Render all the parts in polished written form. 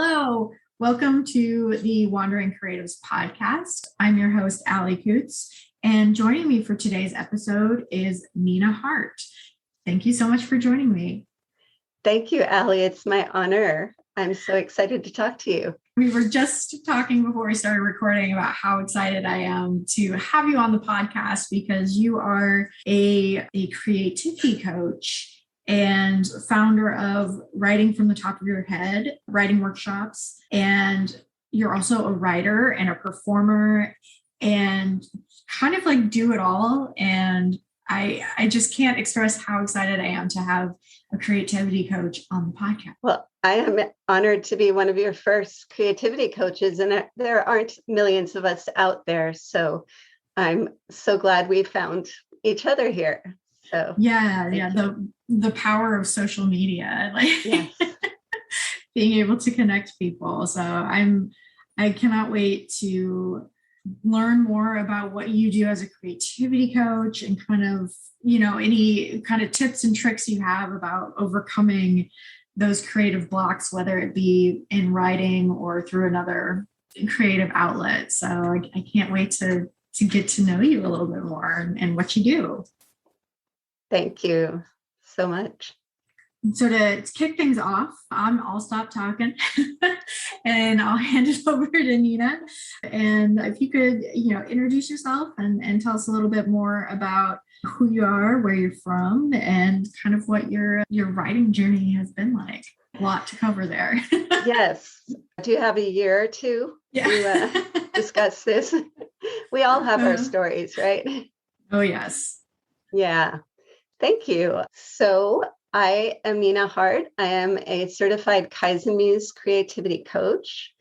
Hello. Welcome to the Wandering Creatives podcast. I'm your host, Allie Coots, and joining me for today's episode is Nina Hart. Thank you so much for joining me. Thank you, Allie. It's my honor. I'm so excited to talk to you. We were just talking before we started recording about how excited I am to have you on the podcast because you are a creativity coach and founder of Writing from the Top of Your Head, writing workshops. And you're also a writer and a performer and kind of like do it all. And I just can't express how excited I am to have a creativity coach on the podcast. Well, I am honored to be one of your first creativity coaches, and there aren't millions of us out there. So I'm so glad we found each other here. So the power of social media, like yes. being able to connect people. So I cannot wait to learn more about what you do as a creativity coach and kind of, any kind of tips and tricks you have about overcoming those creative blocks, whether it be in writing or through another creative outlet. So I can't wait to get to know you a little bit more and what you do. Thank you so much. So to kick things off, I'll stop talking and I'll hand it over to Nina. And if you could, introduce yourself and tell us a little bit more about who you are, where you're from, and kind of what your writing journey has been like. A lot to cover there. Yes. Do you have a year or two to discuss this? We all have our stories, right? Oh, yes. Yeah. Thank you. So I am Nina Hart. I am a certified Kaizen-Muse creativity coach.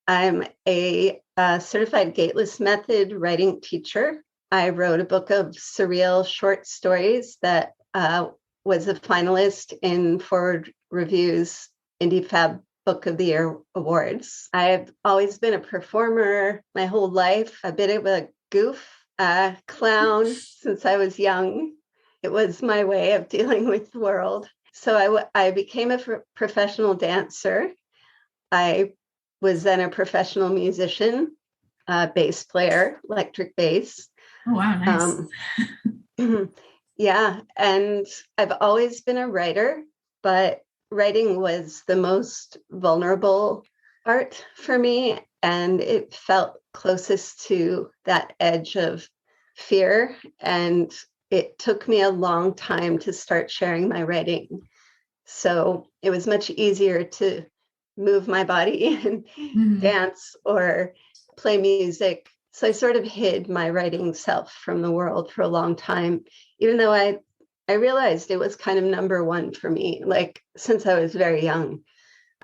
I'm a certified Gateless Method writing teacher. I wrote a book of surreal short stories that was a finalist in Foreword Reviews IndieFab Book of the Year awards. I've always been a performer my whole life, a bit of a goof, clown since I was young. It was my way of dealing with the world. So I became a professional dancer. I was then a professional musician, bass player, electric bass. Oh, wow, nice. Yeah, and I've always been a writer, but writing was the most vulnerable art for me, and it felt closest to that edge of fear, and it took me a long time to start sharing my writing. So it was much easier to move my body and dance or play music. So I sort of hid my writing self from the world for a long time, even though I realized it was kind of number one for me. Like since I was very young,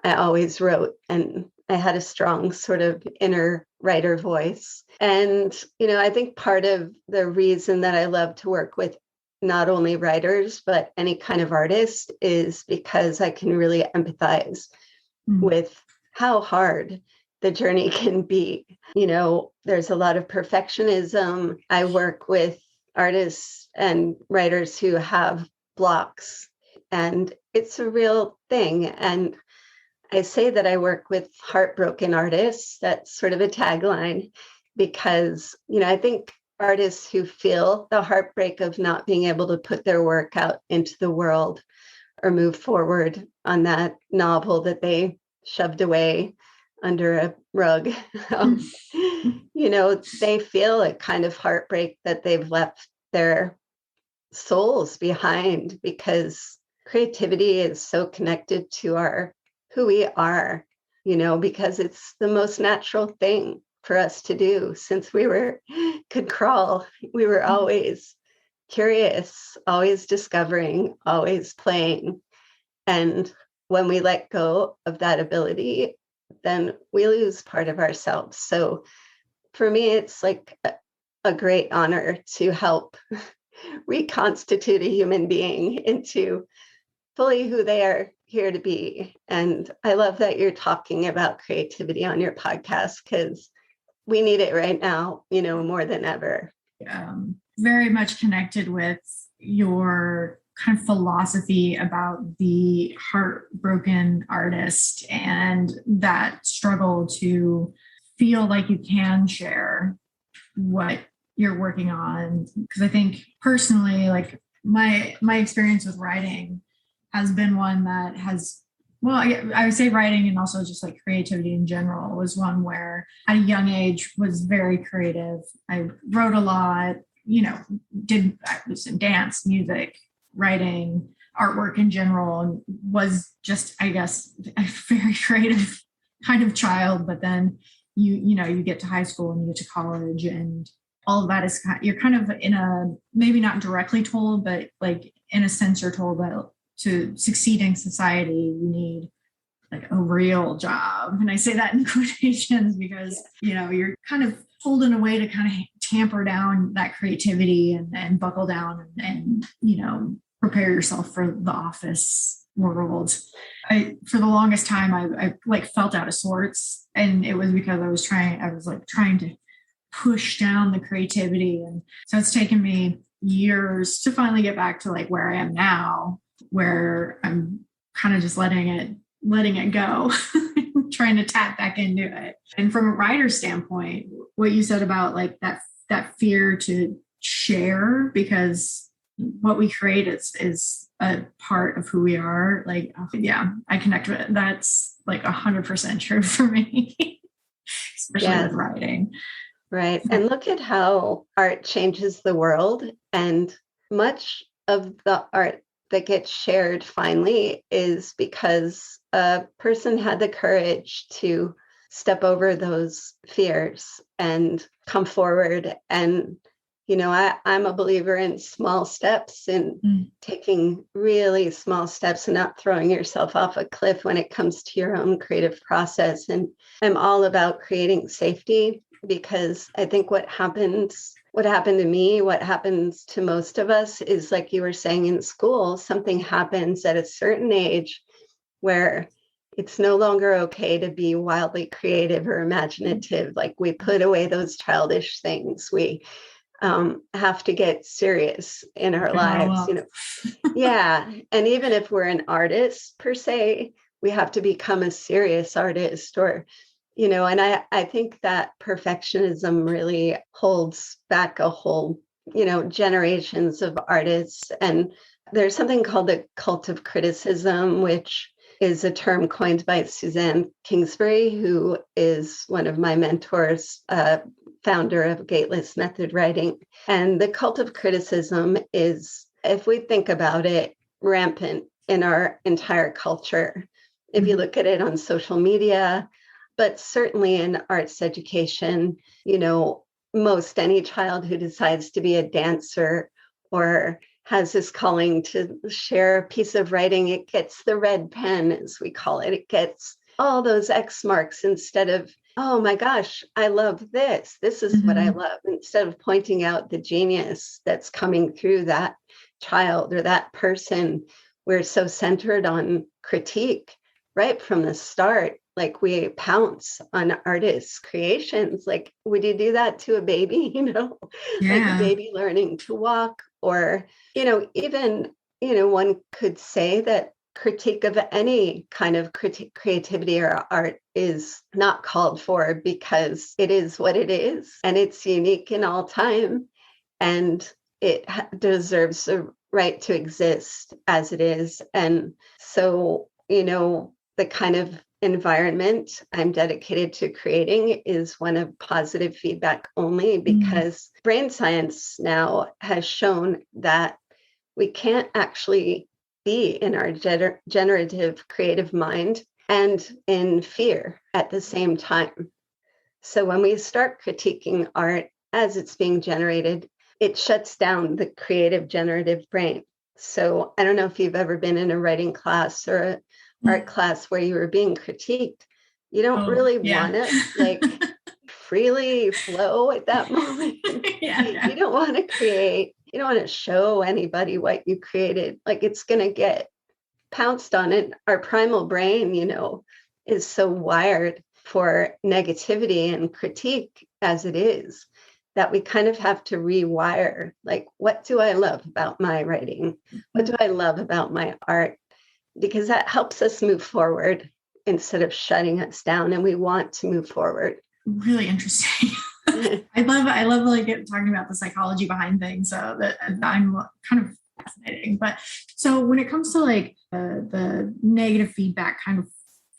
I always wrote and I had a strong sort of inner writer voice. And, I think part of the reason that I love to work with not only writers, but any kind of artist is because I can really empathize with how hard the journey can be. There's a lot of perfectionism. I work with artists and writers who have blocks, and it's a real thing. And I say that I work with heartbroken artists. That's sort of a tagline because, I think artists who feel the heartbreak of not being able to put their work out into the world or move forward on that novel that they shoved away under a rug, they feel a kind of heartbreak that they've left their souls behind because creativity is so connected to who we are, because it's the most natural thing for us to do. Since we could crawl, we were always curious, always discovering, always playing. And when we let go of that ability, then we lose part of ourselves. So for me, it's like a great honor to help reconstitute a human being into fully who they are here to be. And I love that you're talking about creativity on your podcast because we need it right now, more than ever. Very much connected with your kind of philosophy about the heartbroken artist and that struggle to feel like you can share what you're working on. Because I think personally, like my experience with writing has been one that has, well, I would say writing and also just like creativity in general was one where at a young age was very creative. I wrote a lot, I was in dance, music, writing, artwork in general, and was just, I guess, a very creative kind of child. But then you get to high school and you get to college, and all of that is you're kind of in a, maybe not directly told, but like in a sense you're told that to succeed in society you need like a real job. And I say that in quotations because you're kind of pulled in a way to kind of tamper down that creativity and buckle down and prepare yourself for the office world. For the longest time I like felt out of sorts, and it was because I was trying to push down the creativity. And so it's taken me years to finally get back to like where I am now, where I'm kind of just letting it go, trying to tap back into it. And from a writer's standpoint, what you said about like that fear to share, because what we create is a part of who we are. Like, yeah, I connect with it. That's like 100% true for me, especially with writing. Right. And look at how art changes the world. And much of the art that gets shared finally is because a person had the courage to step over those fears and come forward. And, I'm a believer in small steps and taking really small steps and not throwing yourself off a cliff when it comes to your own creative process. And I'm all about creating safety, because I think what happened to me, what happens to most of us is, like you were saying, in school, something happens at a certain age where it's no longer okay to be wildly creative or imaginative. Like, we put away those childish things. We have to get serious in our lives, Yeah. And even if we're an artist per se, we have to become a serious artist, or and I think that perfectionism really holds back a whole, generations of artists. And there's something called the cult of criticism, which is a term coined by Suzanne Kingsbury, who is one of my mentors, founder of Gateless Method writing. And the cult of criticism is, if we think about it, rampant in our entire culture. If you look at it on social media, but certainly in arts education, most any child who decides to be a dancer or has this calling to share a piece of writing, it gets the red pen, as we call it. It gets all those X marks instead of, oh my gosh, I love this. This is what I love. Instead of pointing out the genius that's coming through that child or that person, we're so centered on critique right from the start. Like, we pounce on artists' creations. Like, would you do that to a baby? Like a baby learning to walk, or, even, one could say that critique of any kind of creativity or art is not called for, because it is what it is, and it's unique in all time, and it deserves the right to exist as it is. And so, the kind of environment I'm dedicated to creating is one of positive feedback only, because brain science now has shown that we can't actually be in our generative creative mind and in fear at the same time. So when we start critiquing art as it's being generated, it shuts down the creative generative brain. So I don't know if you've ever been in a writing class or an art class where you were being critiqued. You don't really want to freely flow at that moment. You don't want to create. You don't want to show anybody what you created. Like, it's going to get pounced on it. Our primal brain, is so wired for negativity and critique as it is. that we kind of have to rewire, like, what do I love about my writing? What do I love about my art? Because that helps us move forward instead of shutting us down, and we want to move forward. Really interesting. I love like talking about the psychology behind things. So that I'm kind of fascinating. But so when it comes to like the negative feedback kind of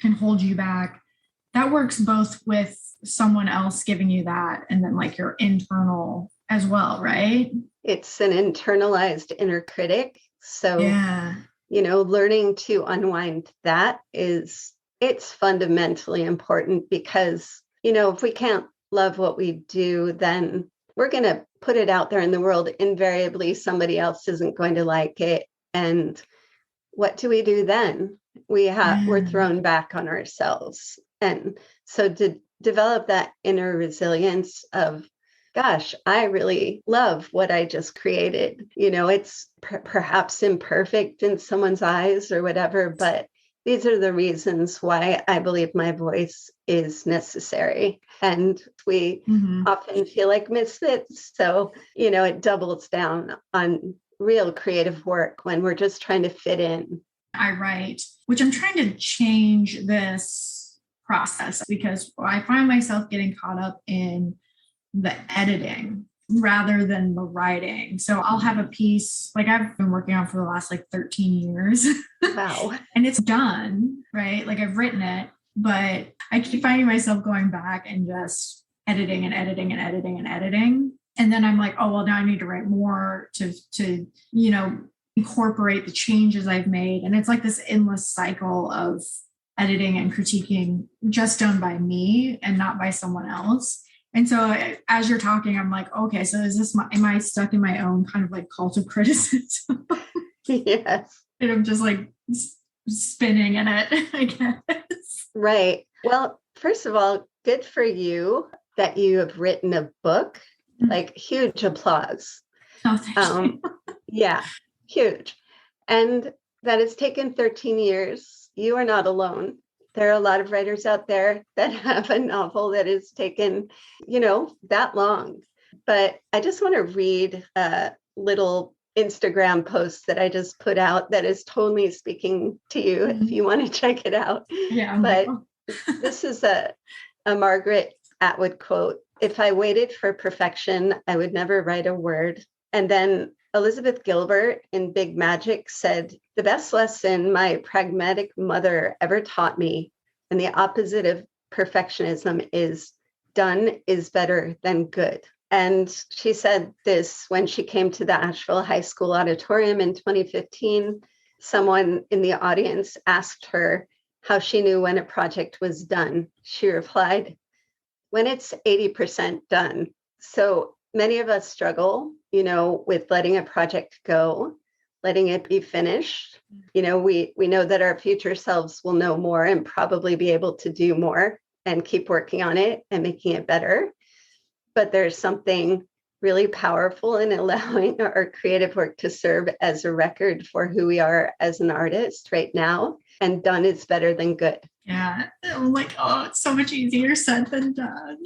can hold you back, that works both with someone else giving you that and then like your internal as well, right? It's an internalized inner critic. So, yeah, learning to unwind that it's fundamentally important, because, if we can't love what we do, then we're going to put it out there in the world. Invariably, somebody else isn't going to like it. And what do we do then? We're thrown back on ourselves. And so to develop that inner resilience of, gosh, I really love what I just created. It's perhaps imperfect in someone's eyes or whatever, but these are the reasons why I believe my voice is necessary. And we often feel like misfits. So, it doubles down on real creative work when we're just trying to fit in. I write, which I'm trying to change this process because I find myself getting caught up in the editing rather than the writing. So I'll have a piece like I've been working on for the last like 13 years. Wow. And it's done, right? Like I've written it, but I keep finding myself going back and just editing and editing and editing and editing. And then I'm like, oh, well, now I need to write more to incorporate the changes I've made. And it's like this endless cycle of editing and critiquing just done by me and not by someone else. And so as you're talking, I'm like, okay, so am I stuck in my own kind of like cult of criticism? Yes. And I'm just like spinning in it, I guess. Right. Well, first of all, good for you that you have written a book, like huge applause. Oh, thank you. Yeah, huge. And that it's taken 13 years. You are not alone. There are a lot of writers out there that have a novel that has taken, that long. But I just want to read a little Instagram post that I just put out that is totally speaking to you if you want to check it out. Yeah. But this is a Margaret Atwood quote. If I waited for perfection, I would never write a word. And then Elizabeth Gilbert in Big Magic said, the best lesson my pragmatic mother ever taught me, and the opposite of perfectionism, is done is better than good. And she said this when she came to the Asheville High School auditorium in 2015. Someone in the audience asked her how she knew when a project was done. She replied, when it's 80% done. So many of us struggle, with letting a project go, letting it be finished. We know that our future selves will know more and probably be able to do more and keep working on it and making it better. But there's something really powerful in allowing our creative work to serve as a record for who we are as an artist right now. And done is better than good. Yeah. I'm like, oh, it's so much easier said than done.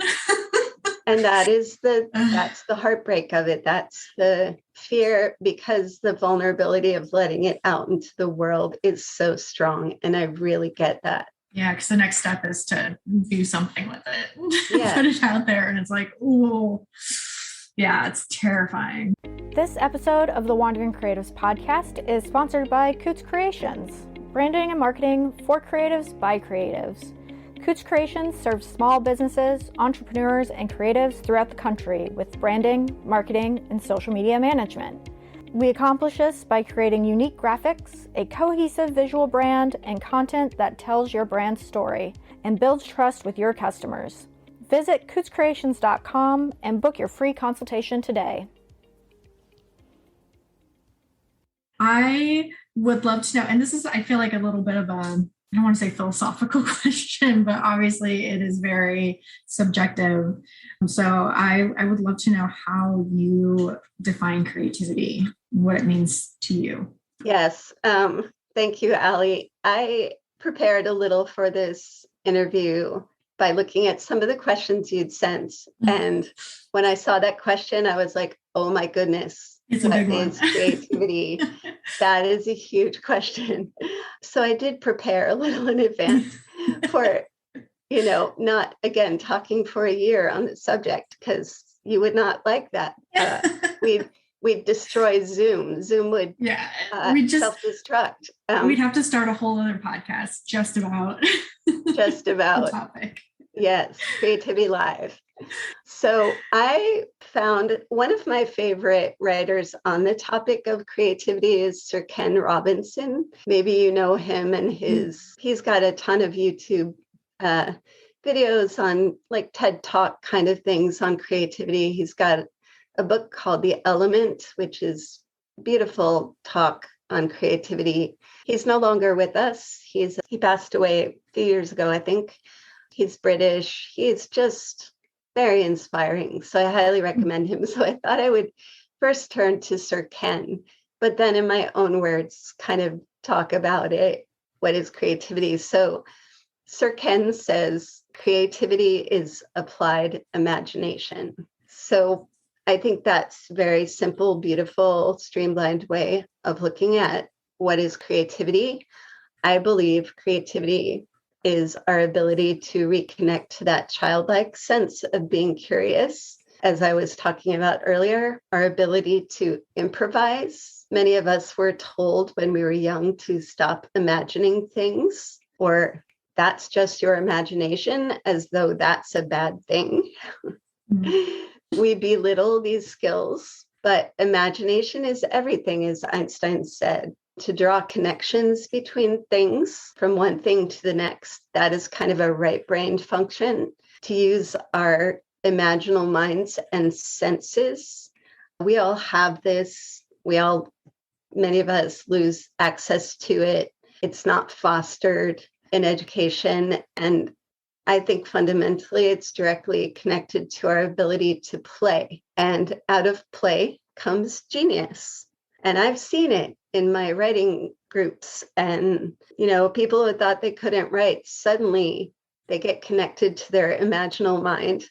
And that's the heartbreak of it. That's the fear, because the vulnerability of letting it out into the world is so strong. And I really get that. Yeah, because the next step is to do something with it. Yeah. Put it out there. And it's like, oh, yeah, it's terrifying. This episode of the Wandering Creatives podcast is sponsored by Coots Creations, branding and marketing for creatives by creatives. Coots Creations serves small businesses, entrepreneurs, and creatives throughout the country with branding, marketing, and social media management. We accomplish this by creating unique graphics, a cohesive visual brand, and content that tells your brand's story and builds trust with your customers. Visit cootscreations.com and book your free consultation today. I would love to know, and this is, I feel like a little bit of I don't want to say philosophical question, but obviously it is very subjective. So I would love to know how you define creativity, what it means to you. Yes. Thank you, Allie. I prepared a little for this interview, by looking at some of the questions you'd sent. And when I saw that question, I was like, oh my goodness, it's a big one. Is creativity? That is a huge question. So I did prepare a little in advance for, not again, talking for a year on the subject, because you would not like that. We'd destroy Zoom. Zoom would self-destruct. We'd have to start a whole other podcast just about the topic. Yes, Creativity Live. So I found one of my favorite writers on the topic of creativity is Sir Ken Robinson. Maybe you know him, and he's got a ton of YouTube videos on like TED Talk kind of things on creativity. He's got a book called The Element, which is beautiful talk on creativity. He's no longer with us. He passed away a few years ago, I think. He's British. He's just very inspiring. So I highly recommend him. So I thought I would first turn to Sir Ken, but then in my own words, kind of talk about it. What is creativity? So Sir Ken says, creativity is applied imagination. So I think that's a very simple, beautiful, streamlined way of looking at what is creativity. I believe creativity is our ability to reconnect to that childlike sense of being curious. As I was talking about earlier, our ability to improvise. Many of us were told when we were young to stop imagining things, or that's just your imagination, as though that's a bad thing. We belittle these skills, but imagination is everything, as Einstein said. To draw connections between things from one thing to the next, that is kind of a right-brained function. To use our imaginal minds and senses. We all have this. Many of us lose access to it. It's not fostered in education. And I think fundamentally it's directly connected to our ability to play. And out of play comes genius. And I've seen it in my writing groups. And, people who thought they couldn't write, suddenly they get connected to their imaginal mind.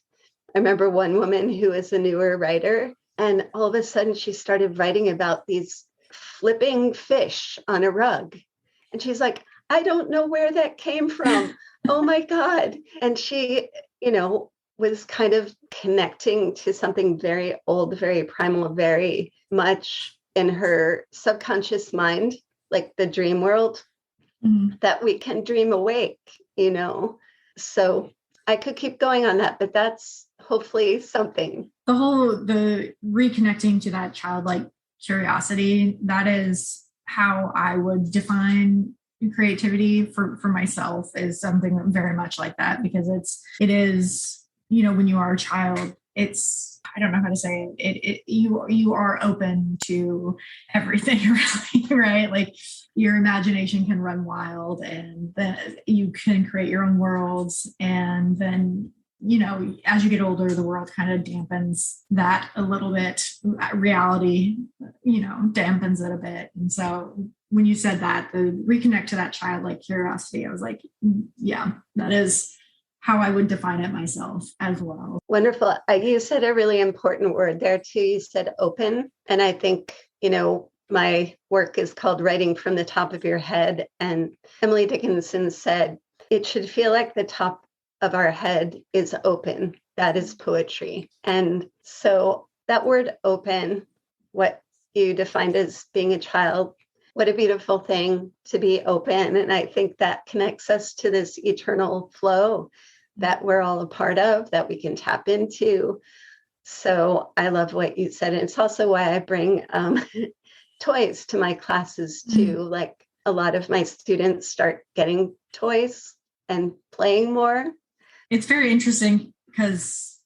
I remember one woman who is a newer writer, and all of a sudden she started writing about these flipping fish on a rug. And she's like, I don't know where that came from. Oh my God. And she, was kind of connecting to something very old, very primal, very much in her subconscious mind, like the dream world, that we can dream awake, So I could keep going on that, but that's hopefully something. The reconnecting to that childlike curiosity, that is how I would define creativity for myself, is something very much like that, because it is, when you are a child, I don't know how to say it. You are open to everything, really, right? Like your imagination can run wild, and then you can create your own worlds. And then, as you get older, the world kind of dampens that a little bit. Reality, dampens it a bit. And so when you said that, the reconnect to that childlike curiosity, I was like, yeah, that is how I would define it myself as well. Wonderful. You said a really important word there too. You said open. And I think, my work is called Writing from the Top of Your Head. And Emily Dickinson said, it should feel like the top of our head is open. That is poetry. And so that word open, what you defined as being a child, what a beautiful thing to be open. And I think that connects us to this eternal flow that we're all a part of, that we can tap into. So I love what you said. And it's also why I bring toys to my classes too. Like a lot of my students start getting toys and playing more. It's very interesting because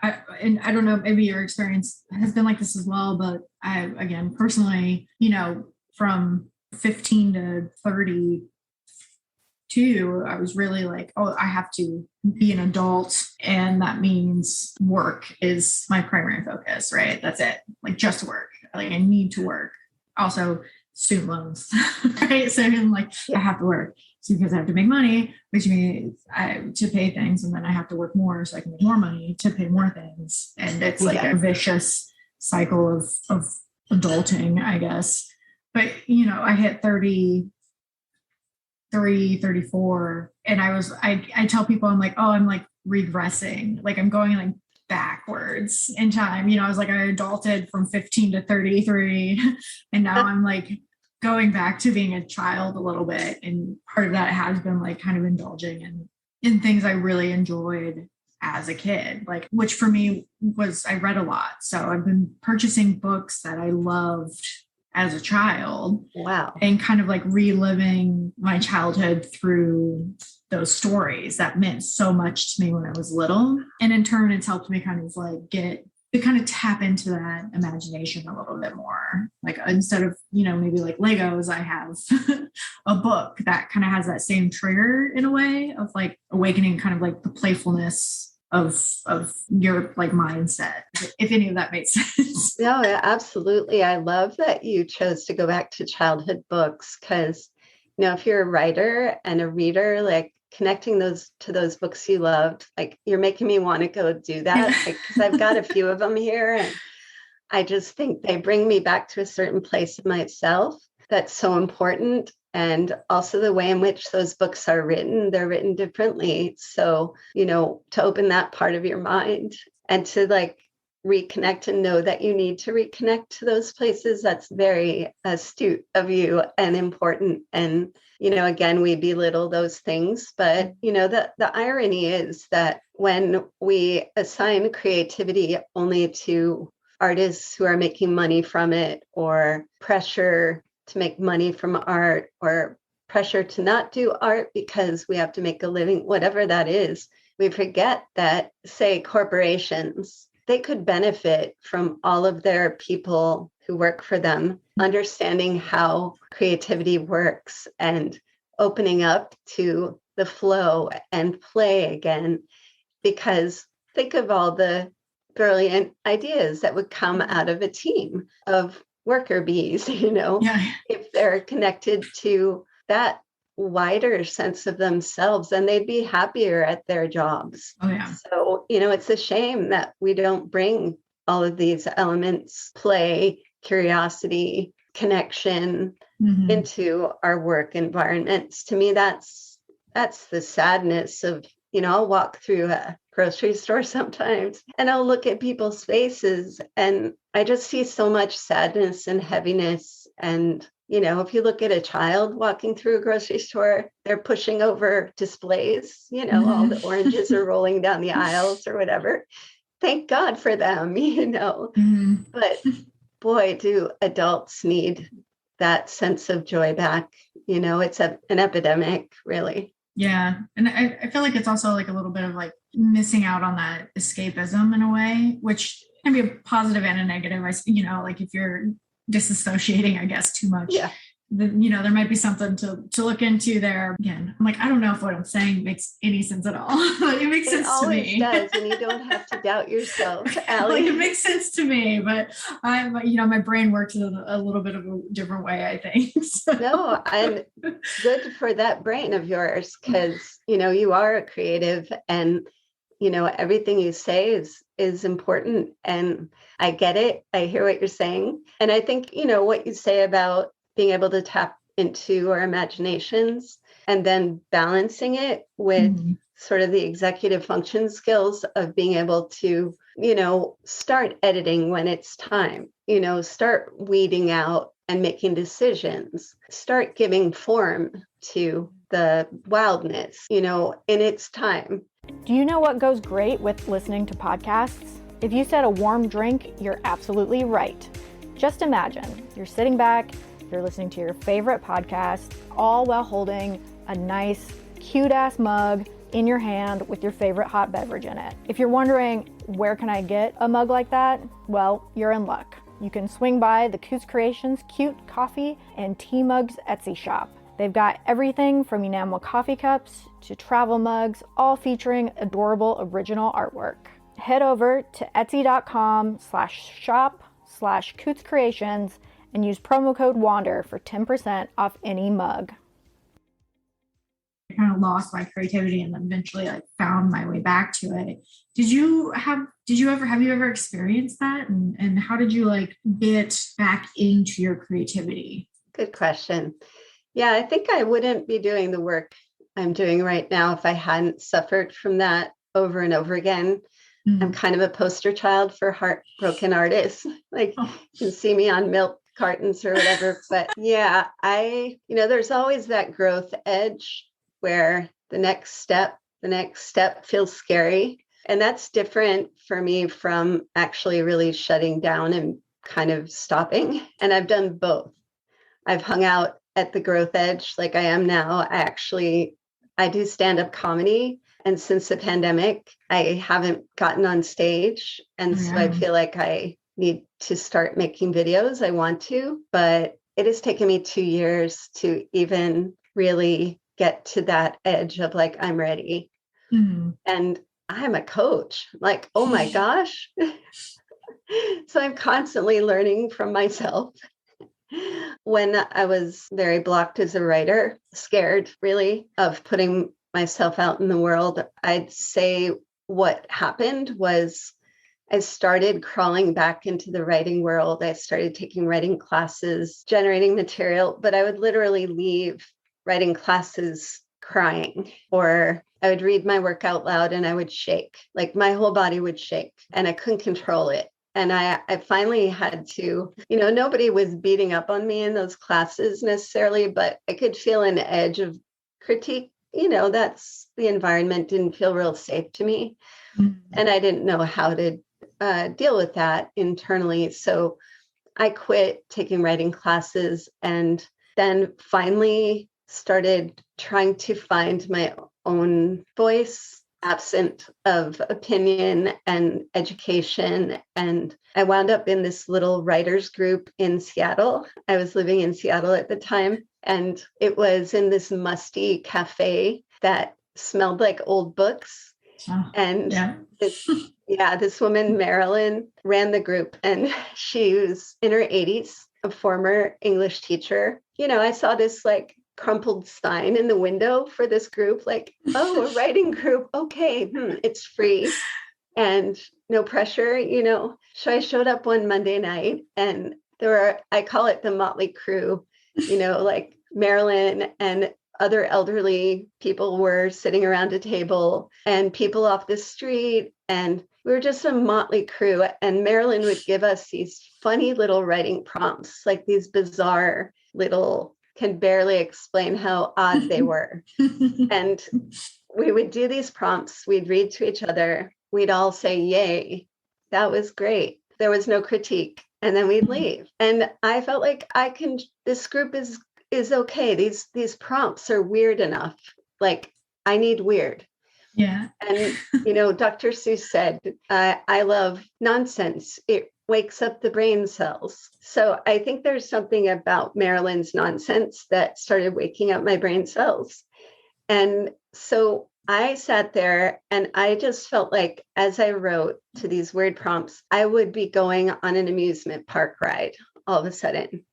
I don't know, maybe your experience has been like this as well, but I, again, personally, from 15 to 32, I was really like, oh, I have to be an adult. And that means work is my primary focus, right? That's it. Like just work. Like I need to work. Also student loans, right? So I'm like, I have to work. So because I have to make money, which means to pay things, and then I have to work more so I can make more money to pay more things. And it's like a vicious cycle of adulting, I guess. But, I hit 34, and I tell people, I'm like, oh, I'm like regressing. Like I'm going like backwards in time. I was like, I adulted from 15 to 33, and now I'm like going back to being a child a little bit. And part of that has been like kind of indulging in things I really enjoyed as a kid, like, which for me was, I read a lot. So I've been purchasing books that I loved as a child. Wow. And kind of like reliving my childhood through those stories that meant so much to me when I was little. And in turn, it's helped me kind of like tap into that imagination a little bit more. Like instead of, maybe like Legos, I have a book that kind of has that same trigger in a way of like awakening kind of like the playfulness of your like mindset, if any of that makes sense. No, absolutely. I love that you chose to go back to childhood books because, if you're a writer and a reader, like connecting those to those books you loved, like you're making me want to go do that because I've got a few of them here, and I just think they bring me back to a certain place of myself that's so important. And also the way in which those books are written, they're written differently. So, to open that part of your mind and to like reconnect and know that you need to reconnect to those places, that's very astute of you and important. And, again, we belittle those things. But, the irony is that when we assign creativity only to artists who are making money from it, or pressure to make money from art, or pressure to not do art because we have to make a living, whatever that is, we forget that, say, corporations, they could benefit from all of their people who work for them understanding how creativity works and opening up to the flow and play again. Because think of all the brilliant ideas that would come out of a team of worker bees, if they're connected to that wider sense of themselves, then they'd be happier at their jobs. Oh, yeah. So, it's a shame that we don't bring all of these elements, play, curiosity, connection, into our work environments. To me, that's the sadness of, I'll walk through a grocery store sometimes and I'll look at people's faces and I just see so much sadness and heaviness. And, if you look at a child walking through a grocery store, they're pushing over displays, all the oranges are rolling down the aisles or whatever. Thank God for them, But boy, do adults need that sense of joy back. It's an epidemic, really. Yeah. And I feel like it's also like a little bit of like missing out on that escapism in a way, which can be a positive and a negative. Like if you're disassociating, I guess, too much, then, there might be something to look into there. Again, I'm like, I don't know if what I'm saying makes any sense at all, but it makes sense to me. It always does, and you don't have to doubt yourself, Allie. Like it makes sense to me, but my brain works in a little bit of a different way, I think. So. No, and good for that brain of yours, because, you are a creative and, everything you say is important. And I get it. I hear what you're saying. And I think, what you say about being able to tap into our imaginations and then balancing it with sort of the executive function skills of being able to, start editing when it's time, start weeding out and making decisions, start giving form to the wildness, in its time. Do you know what goes great with listening to podcasts? If you said a warm drink, you're absolutely right. Just imagine you're sitting back, you're listening to your favorite podcast, all while holding a nice, cute-ass mug in your hand with your favorite hot beverage in it. If you're wondering, where can I get a mug like that? Well, you're in luck. You can swing by the Coots Creations Cute Coffee and Tea Mugs Etsy shop. They've got everything from enamel coffee cups to travel mugs, all featuring adorable original artwork. Head over to etsy.com/shop/Coots Creations and use promo code WANDER for 10% off any mug. kind of lost my creativity and then eventually like found my way back to it. Have you ever experienced that? And how did you like get back into your creativity? Good question. Yeah, I think I wouldn't be doing the work I'm doing right now if I hadn't suffered from that over and over again. I'm kind of a poster child for heartbroken artists. Like you can see me on milk cartons or whatever. But yeah, there's always that growth edge where the next step feels scary. And that's different for me from actually really shutting down and kind of stopping. And I've done both. I've hung out at the growth edge like I am now. I do stand-up comedy. And since the pandemic, I haven't gotten on stage. And so I feel like I need to start making videos. I want to, but it has taken me 2 years to even really get to that edge of like, I'm ready. And I'm a coach. Like, oh my gosh. So I'm constantly learning from myself. When I was very blocked as a writer, scared really of putting myself out in the world, I'd say what happened was I started crawling back into the writing world. I started taking writing classes, generating material, but I would literally leave writing classes crying, or I would read my work out loud and I would shake, like my whole body would shake and I couldn't control it. And I finally had to, nobody was beating up on me in those classes necessarily, but I could feel an edge of critique. That's the environment didn't feel real safe to me. And I didn't know how to deal with that internally. So I quit taking writing classes and then finally started trying to find my own voice, absent of opinion and education. And I wound up in this little writers group in Seattle. I was living in Seattle at the time. And it was in this musty cafe that smelled like old books. And this woman, Marilyn, ran the group, and she was in her 80s, a former English teacher. I saw this like crumpled sign in the window for this group, like, oh, a writing group. Okay, it's free and no pressure, So I showed up one Monday night and I call it the motley crew, like Marilyn and other elderly people were sitting around a table and people off the street. And we were just a motley crew. And Marilyn would give us these funny little writing prompts, like these bizarre little, can barely explain how odd they were. And we would do these prompts. We'd read to each other. We'd all say, yay, that was great. There was no critique. And then we'd leave. And I felt like this group is okay. These prompts are weird enough. Like, I need weird. Yeah. And, Dr. Seuss said, I love nonsense. It wakes up the brain cells. So I think there's something about Marilyn's nonsense that started waking up my brain cells. And so I sat there and I just felt like as I wrote to these weird prompts, I would be going on an amusement park ride all of a sudden.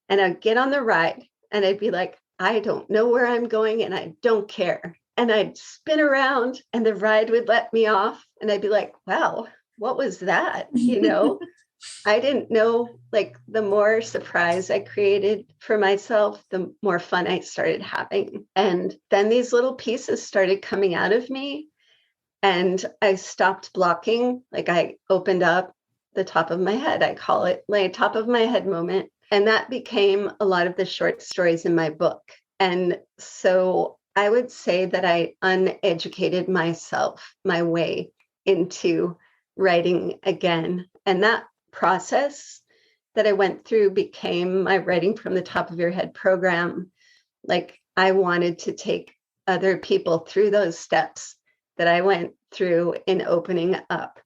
And I'd get on the ride and I'd be like, I don't know where I'm going and I don't care. And I'd spin around and the ride would let me off. And I'd be like, wow, what was that? I didn't know, like, the more surprise I created for myself, the more fun I started having. And then these little pieces started coming out of me and I stopped blocking. Like, I opened up the top of my head. I call it my top of my head moment. And that became a lot of the short stories in my book. And so I would say that I uneducated myself, my way into writing again. And that process that I went through became my Writing from the Top of Your Head program. Like, I wanted to take other people through those steps that I went through in opening up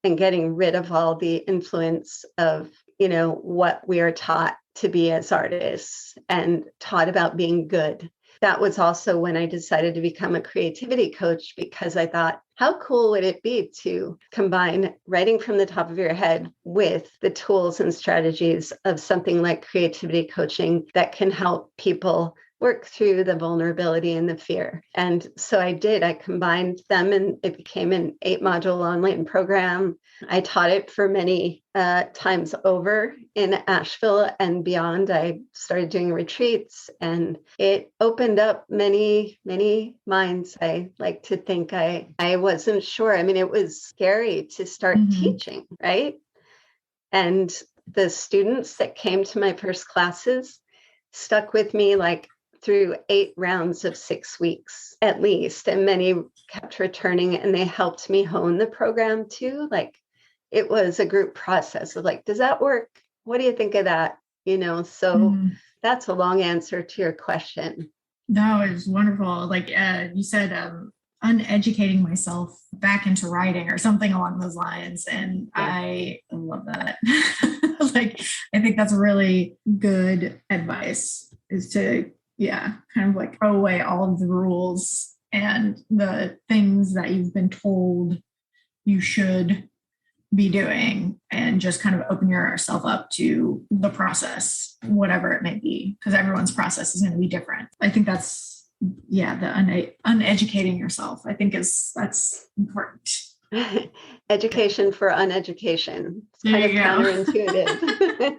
and getting rid of all the influence of, what we are taught to be as artists and taught about being good. That was also when I decided to become a creativity coach, because I thought, how cool would it be to combine writing from the top of your head with the tools and strategies of something like creativity coaching that can help people work through the vulnerability and the fear. And so I did. I combined them and it became an 8-module online program. I taught it for many times over in Asheville and beyond. I started doing retreats and it opened up many, many minds. I like to think I wasn't sure. I mean, it was scary to start teaching, right? And the students that came to my first classes stuck with me like through 8 rounds of 6 weeks at least. And many kept returning and they helped me hone the program too. Like it was a group process of like, does that work? What do you think of that? So that's a long answer to your question. That was wonderful. Like you said, uneducating myself back into writing or something along those lines. And I love that. Like, I think that's really good advice is to, kind of like throw away all of the rules and the things that you've been told you should be doing and just kind of open yourself up to the process, whatever it may be, because everyone's process is going to be different. I think that's, the uneducating yourself, I think that's important. Education for uneducation. It's kind of counterintuitive.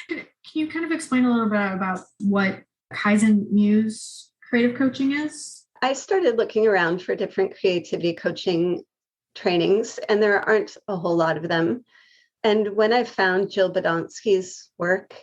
Can you kind of explain a little bit about what Kaizen-Muse creative coaching is? I started looking around for different creativity coaching trainings, and there aren't a whole lot of them. And when I found Jill Badonsky's work,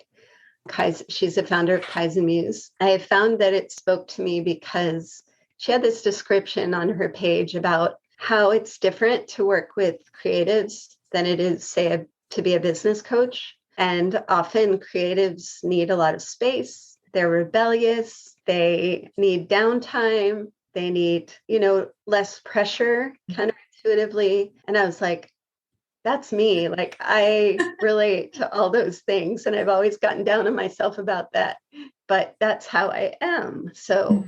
she's the founder of Kaizen-Muse, I found that it spoke to me because she had this description on her page about how it's different to work with creatives than it is, say, to be a business coach. And often creatives need a lot of space. They're rebellious. They need downtime. They need, less pressure counterintuitively. And I was like, that's me. Like, I relate to all those things. And I've always gotten down on myself about that. But that's how I am. So,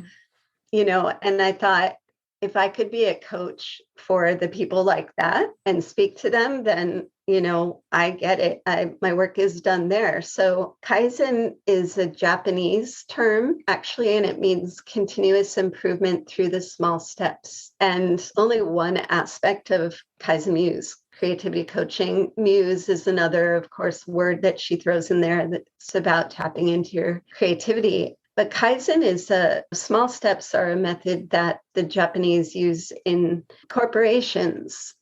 and I thought, if I could be a coach for the people like that and speak to them, then, I get it. My work is done there. So Kaizen is a Japanese term, actually, and it means continuous improvement through the small steps. And only one aspect of Kaizen-Muse, creativity coaching. Muse is another, of course, word that she throws in there that's about tapping into your creativity. But Kaizen is small steps are a method that the Japanese use in corporations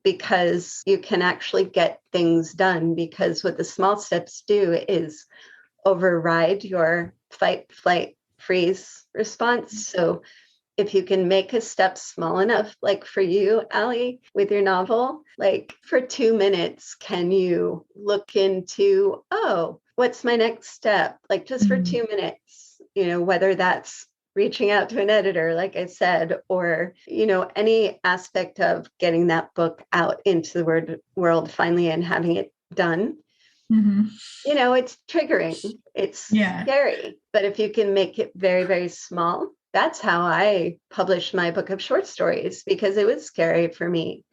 because you can actually get things done, because what the small steps do is override your fight, flight, freeze response. So if you can make a step small enough, like for you, Allie, with your novel, like for 2 minutes, can you look into, what's my next step? Like just for 2 minutes. Whether that's reaching out to an editor, like I said, or, any aspect of getting that book out into the world finally and having it done. It's triggering. It's scary. But if you can make it very, very small, that's how I published my book of short stories, because it was scary for me.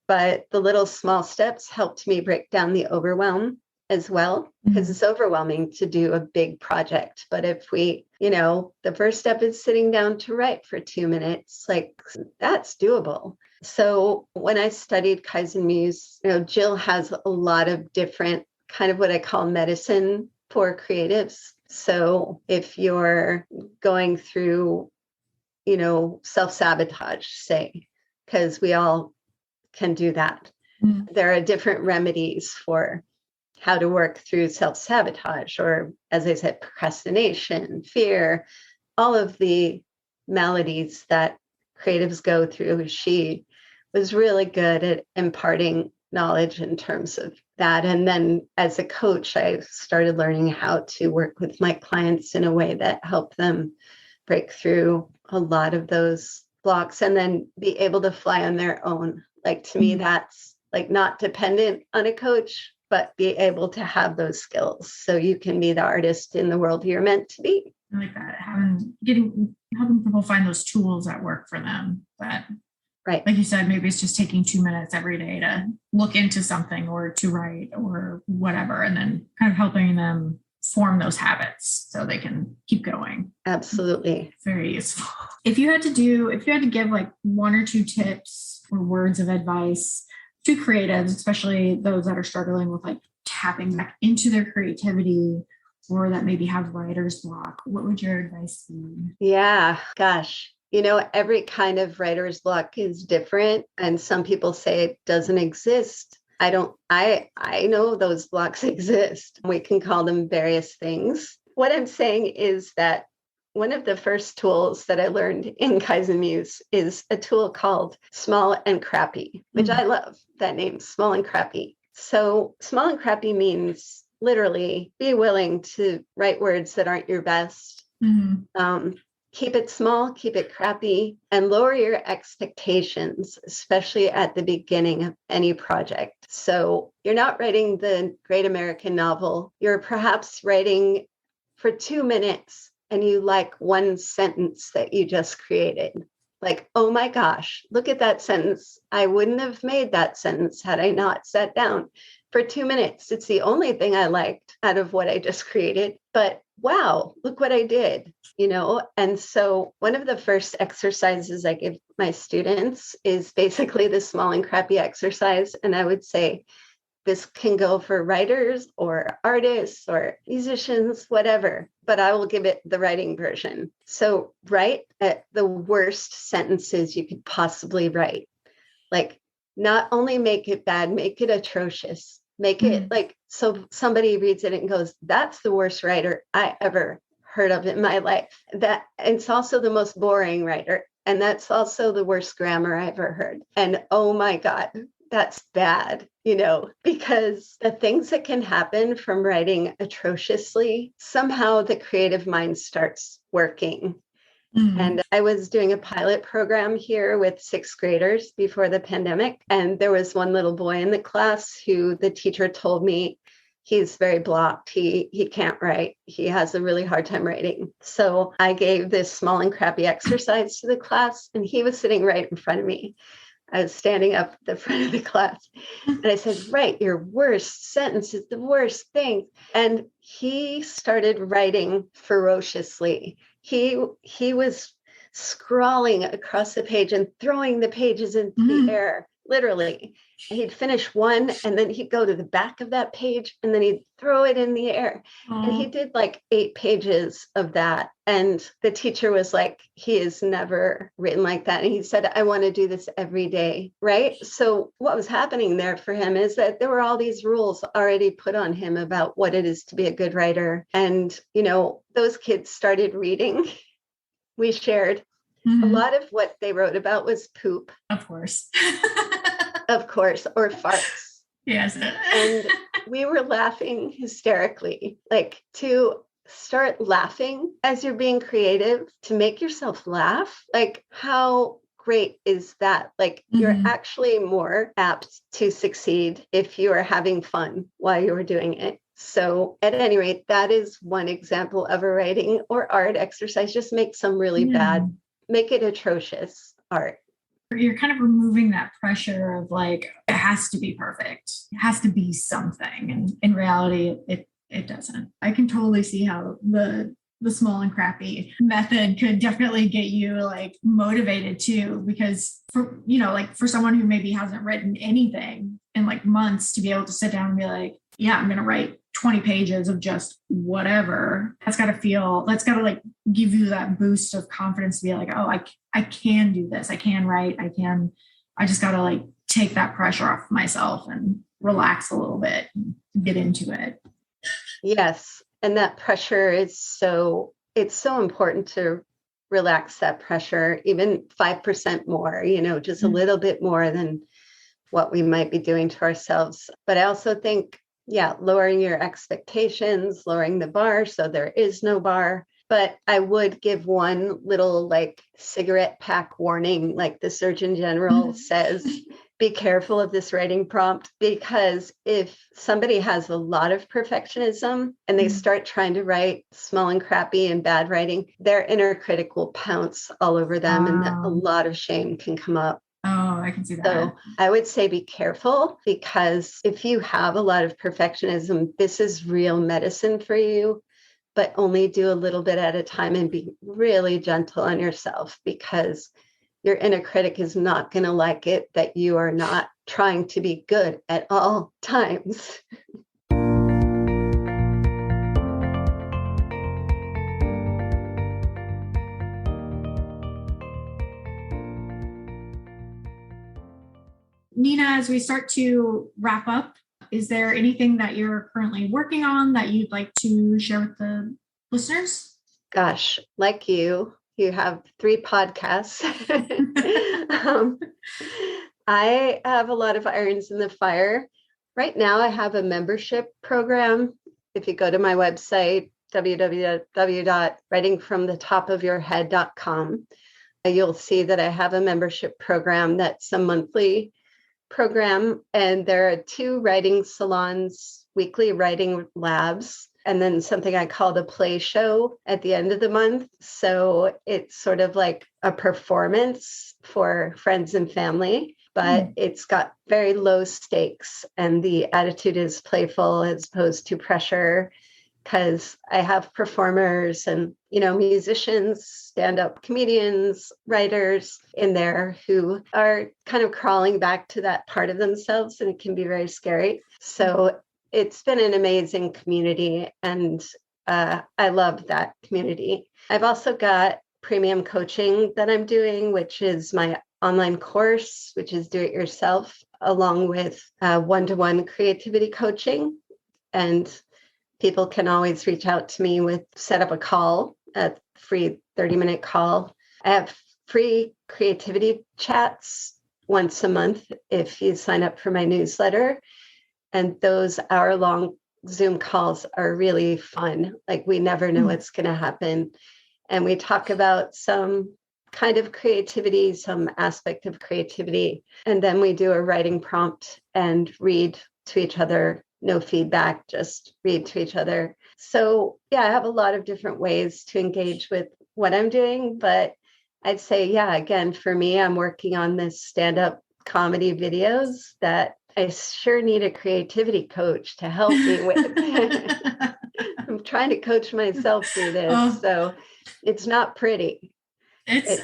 But the little small steps helped me break down the overwhelm as well, because it's overwhelming to do a big project. But if we, the first step is sitting down to write for 2 minutes, like that's doable. So when I studied Kaizen-Muse, Jill has a lot of different kind of what I call medicine for creatives. So if you're going through, self-sabotage, say, because we all can do that. There are different remedies for how to work through self-sabotage, or, as I said, procrastination, fear, all of the maladies that creatives go through. She was really good at imparting knowledge in terms of that. And then as a coach, I started learning how to work with my clients in a way that helped them break through a lot of those blocks and then be able to fly on their own. Like, to me, that's like not dependent on a coach, but be able to have those skills so you can be the artist in the world you're meant to be. I like that. Helping people find those tools that work for them. But right, like you said, maybe it's just taking 2 minutes every day to look into something or to write or whatever, and then kind of helping them form those habits so they can keep going. Absolutely. Very useful. If you had to give like one or two tips or words of advice to creatives, especially those that are struggling with like tapping back into their creativity or that maybe have writer's block, what would your advice be? Yeah, gosh. Every kind of writer's block is different. And some people say it doesn't exist. I know those blocks exist. We can call them various things. What I'm saying is that one of the first tools that I learned in Kaizen-Muse is a tool called Small and Crappy, which I love that name, Small and Crappy. So small and crappy means literally be willing to write words that aren't your best. Keep it small, keep it crappy, and lower your expectations, especially at the beginning of any project. So you're not writing the great American novel. You're perhaps writing for 2 minutes and you like one sentence that you just created. Like, oh my gosh, look at that sentence. I wouldn't have made that sentence had I not sat down for 2 minutes. It's the only thing I liked out of what I just created. But wow, look what I did, And so one of the first exercises I give my students is basically the small and crappy exercise. And I would say, this can go for writers or artists or musicians, whatever, but I will give it the writing version. So write at the worst sentences you could possibly write. Like, not only make it bad, make it atrocious. Make it like, so somebody reads it and goes, that's the worst writer I ever heard of in my life. That it's also the most boring writer. And that's also the worst grammar I ever heard. And oh my God, that's bad, because the things that can happen from writing atrociously, somehow the creative mind starts working. And I was doing a pilot program here with 6th graders before the pandemic. And there was one little boy in the class who the teacher told me he's very blocked. He can't write. He has a really hard time writing. So I gave this small and crappy exercise to the class, and he was sitting right in front of me. I was standing up at the front of the class and I said, write your worst sentence is the worst thing. And he started writing ferociously. He was scrawling across the page and throwing the pages into the air, literally. And he'd finish one and then he'd go to the back of that page and then he'd throw it in the air. And he did like 8 pages of that. And the teacher was like, he has never written like that. And he said, I want to do this every day. Right. So what was happening there for him is that there were all these rules already put on him about what it is to be a good writer. And, those kids started reading. We shared a lot of what they wrote about was poop. Of course. Of course, or farts. Yes. And we were laughing hysterically, like to start laughing as you're being creative, to make yourself laugh. Like, how great is that? Like, you're actually more apt to succeed if you are having fun while you were doing it. So at any rate, that is one example of a writing or art exercise. Just make some really bad, make it atrocious art. You're kind of removing that pressure of like, it has to be perfect. It has to be something. And in reality, it doesn't. I can totally see how the small and crappy method could definitely get you like motivated too, because for someone who maybe hasn't written anything in like months, to be able to sit down and be like, yeah, I'm going to write 20 pages of just whatever. That's got to like give you that boost of confidence to be like, oh, I can do this. I can write. I just got to like take that pressure off myself and relax a little bit and get into it. Yes. And that pressure is it's so important to relax that pressure, even 5% more, just a little bit more than what we might be doing to ourselves. But I also think, lowering your expectations, lowering the bar so there is no bar. But I would give one little like cigarette pack warning, like the Surgeon General says, be careful of this writing prompt, because if somebody has a lot of perfectionism and they start trying to write small and crappy and bad writing, their inner critic will pounce all over them and a lot of shame can come up. Oh, I can see that. So I would say be careful, because if you have a lot of perfectionism, this is real medicine for you, but only do a little bit at a time and be really gentle on yourself, because your inner critic is not going to like it that you are not trying to be good at all times. Nina, as we start to wrap up, is there anything that you're currently working on that you'd like to share with the listeners? Gosh, like you have 3 podcasts. I have a lot of irons in the fire. Right now, I have a membership program. If you go to my website, www.writingfromthetopofyourhead.com, you'll see that I have a membership program that's a monthly program. And there are 2 writing salons, weekly writing labs, and then something I call the play show at the end of the month. So it's sort of like a performance for friends and family, but it's got very low stakes. And the attitude is playful as opposed to pressure, because I have performers and, musicians, stand-up comedians, writers in there who are kind of crawling back to that part of themselves, and it can be very scary. So it's been an amazing community, and I love that community. I've also got premium coaching that I'm doing, which is my online course, which is do it yourself, along with one-to-one creativity coaching. And people can always reach out to me set up a call, a free 30-minute call. I have free creativity chats once a month if you sign up for my newsletter. And those hour-long Zoom calls are really fun. Like, we never know what's going to happen. And we talk about some kind of creativity, some aspect of creativity. And then we do a writing prompt and read to each other. No feedback, just read to each other. So yeah, I have a lot of different ways to engage with what I'm doing. But I'd say, again, for me, I'm working on this stand-up comedy videos that I sure need a creativity coach to help me with. I'm trying to coach myself through this. So it's not pretty. I think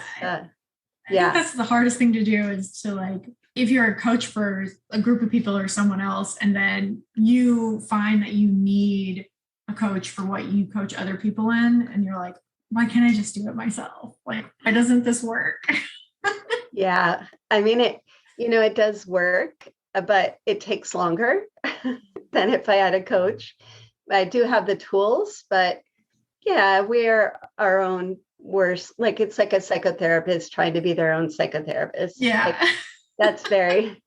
that's the hardest thing to do, is to, if you're a coach for a group of people or someone else, and then you find that you need a coach for what you coach other people in, and you're like, why can't I just do it myself? Why doesn't this work? Yeah. I mean, it does work, but it takes longer than if I had a coach. I do have the tools, but we're our own worst. It's like a psychotherapist trying to be their own psychotherapist. Yeah. That's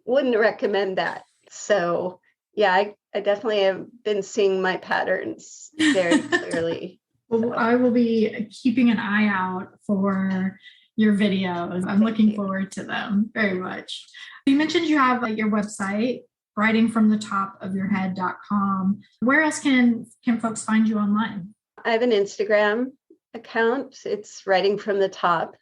wouldn't recommend that. So I definitely have been seeing my patterns very clearly. Well, I will be keeping an eye out for your videos. I'm looking forward to them very much. You mentioned you have your website, writingfromthetopofyourhead.com. Where else can folks find you online? I have an Instagram account. It's Writing from the Top.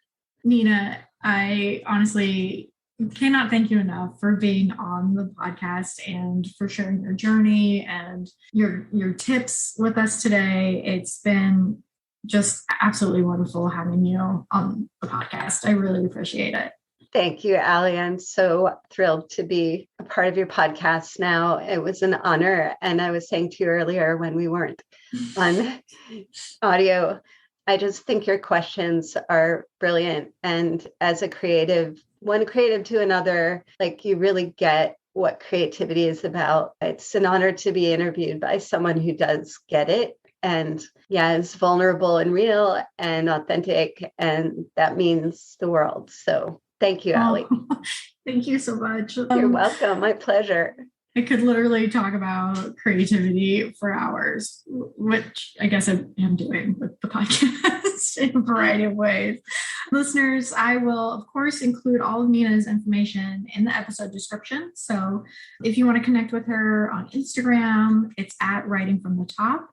Nina, I honestly cannot thank you enough for being on the podcast and for sharing your journey and your tips with us today. It's been just absolutely wonderful having you on the podcast. I really appreciate it. Thank you, Allie. I'm so thrilled to be a part of your podcast now. It was an honor. And I was saying to you earlier when we weren't on audio, I just think your questions are brilliant. And as a creative, one creative to another, you really get what creativity is about. It's an honor to be interviewed by someone who does get it. And is vulnerable and real and authentic. And that means the world. So thank you, Allie. Thank you so much. You're welcome. My pleasure. I could literally talk about creativity for hours, which I guess I am doing with the podcast in a variety of ways. Listeners, I will, of course, include all of Nina's information in the episode description. So if you want to connect with her on Instagram, it's at Writing from the Top.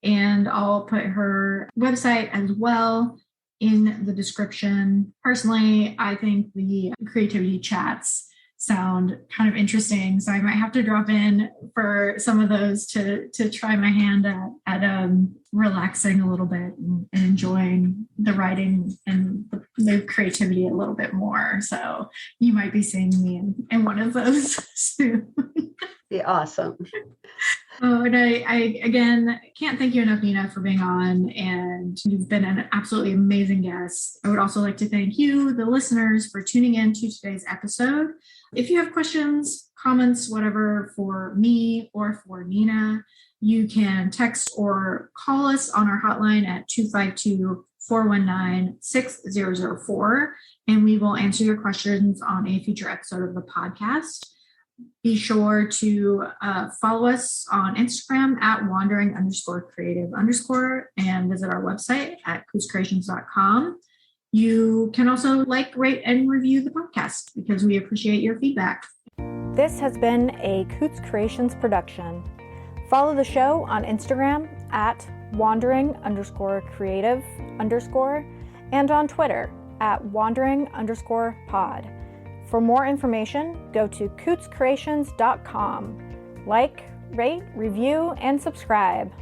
And I'll put her website as well. in the description. Personally, I think the creativity chats sound kind of interesting, so I might have to drop in for some of those to try my hand at relaxing a little bit and enjoying the writing and the creativity a little bit more. So you might be seeing me in one of those soon. Be awesome. Oh, and I again can't thank you enough, Nina, for being on, and you've been an absolutely amazing guest. I would also like to thank you, the listeners, for tuning in to today's episode. If you have questions, comments, whatever, for me or for Nina, you can text or call us on our hotline at 252-419-6004, and we will answer your questions on a future episode of the podcast. Be sure to follow us on Instagram at wandering_creative_ and visit our website at cootscreations.com. You can also like, rate, and review the podcast because we appreciate your feedback. This has been a Coots Creations production. Follow the show on Instagram at wandering_creative_ and on Twitter at wandering_pod. For more information, go to cootscreations.com. Like, rate, review, and subscribe.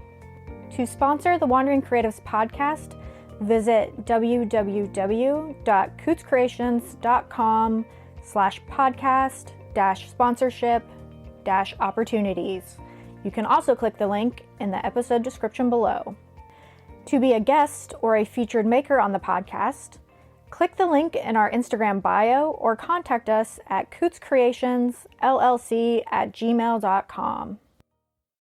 To sponsor the Wandering Creatives podcast, visit www.cootscreations.com/podcast-sponsorship-opportunities. You can also click the link in the episode description below. To be a guest or a featured maker on the podcast, click the link in our Instagram bio or contact us at cootscreationsllc@gmail.com.